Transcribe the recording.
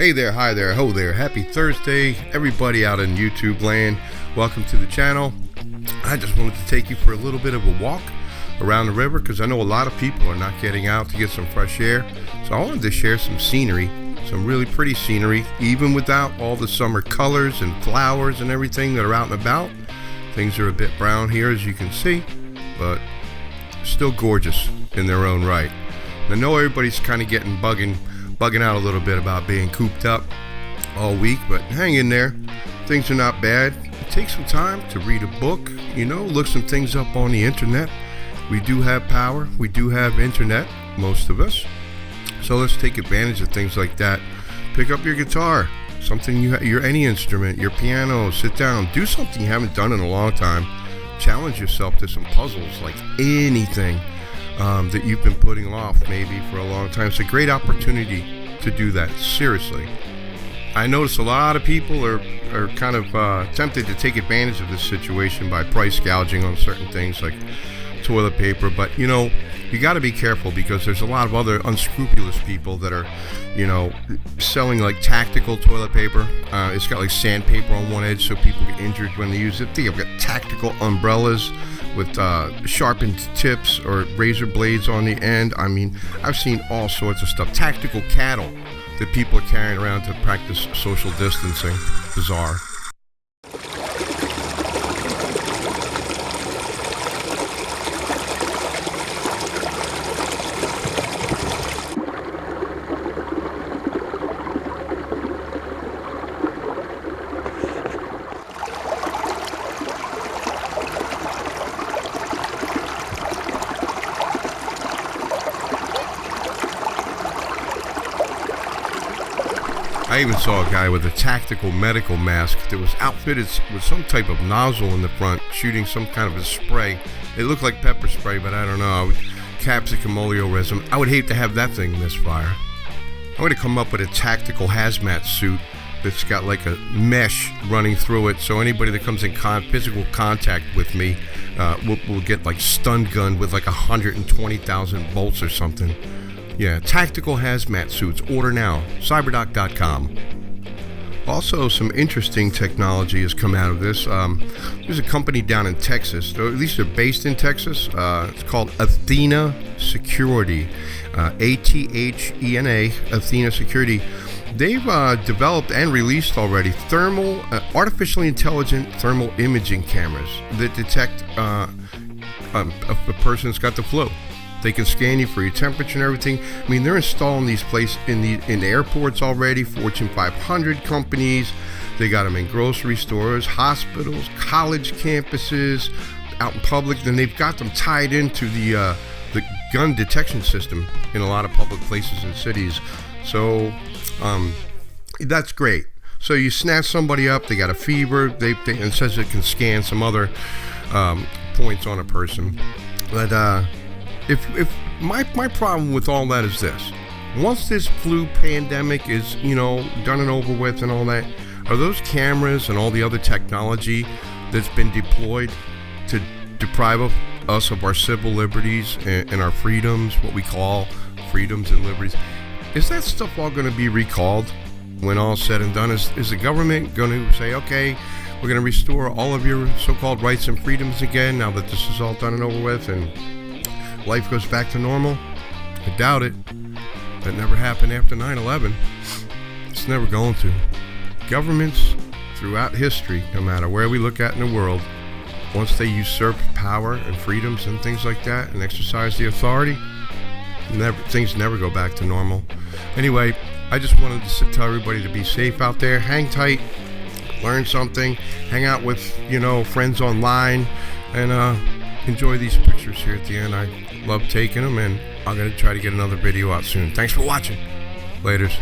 Hey there, hi there, ho there. Happy Thursday, everybody out in YouTube land. Welcome to the channel. I just wanted to take you for a little bit of a walk around the river because I know a lot of people are not getting out to get some fresh air. So I wanted to share some scenery, some really pretty scenery, even without all the summer colors and flowers and everything that are out and about. Things are a bit brown here, as you can see, but still gorgeous in their own right. And I know everybody's kind of getting bugging out a little bit about being cooped up all week, but hang in there. Things are not bad. Take some time to read a book, look some things up on the internet. We do have power. We do have internet, most of us. So let's take advantage of things like that. Pick up your guitar, something your any instrument, your piano, sit down, do something you haven't done in a long time. Challenge yourself to some puzzles, like anything that you've been putting off maybe for a long time. It's a great opportunity to do that, seriously. I notice a lot of people are kind of tempted to take advantage of this situation by price gouging on certain things like toilet paper, but you got to be careful because there's a lot of other unscrupulous people that are selling like tactical toilet paper. It's got like sandpaper on one edge so people get injured when they use it. They've got tactical umbrellas with sharpened tips or razor blades on the end. I mean, I've seen all sorts of stuff. Tactical cattle that people are carrying around to practice social distancing. Bizarre. I even saw a guy with a tactical medical mask that was outfitted with some type of nozzle in the front, shooting some kind of a spray. It looked like pepper spray, but I don't know. Capsicum oleoresin. I would hate to have that thing misfire. I'm going to come up with a tactical hazmat suit that's got like a mesh running through it, so anybody that comes in physical contact with me will get like stun gunned with like 120,000 bolts or something. Yeah, tactical hazmat suits. Order now. Cyberdoc.com. Also, some interesting technology has come out of this. There's a company down in Texas, or at least they're based in Texas. It's called Athena Security. Athena, Athena Security. They've developed and released already artificially intelligent thermal imaging cameras that detect if a person's got the flu. They can scan you for your temperature and everything. I mean, they're installing these places in airports already, Fortune 500 companies. They got them in grocery stores, hospitals, college campuses, out in public. Then they've got them tied into the gun detection system in a lot of public places and cities. So that's great. So you snatch somebody up, they got a fever, it says it can scan some other points on a person. But If my problem with all that is this: once this flu pandemic is done and over with and all that, are those cameras and all the other technology that's been deployed to deprive us of our civil liberties and our freedoms, what we call freedoms and liberties, is that stuff all going to be recalled when all's said and done? Is the government going to say, okay, we're going to restore all of your so-called rights and freedoms again now that this is all done and over with and life goes back to normal? I doubt it. That never happened after 9/11. It's never going to. Governments throughout history, no matter where we look at in the world, once they usurp power and freedoms and things like that and exercise the authority, things never go back to normal. Anyway, I just wanted to tell everybody to be safe out there. Hang tight. Learn something. Hang out with, friends online. And enjoy these pictures here at the end. I love taking them, and I'm going to try to get another video out soon. Thanks for watching. Laters.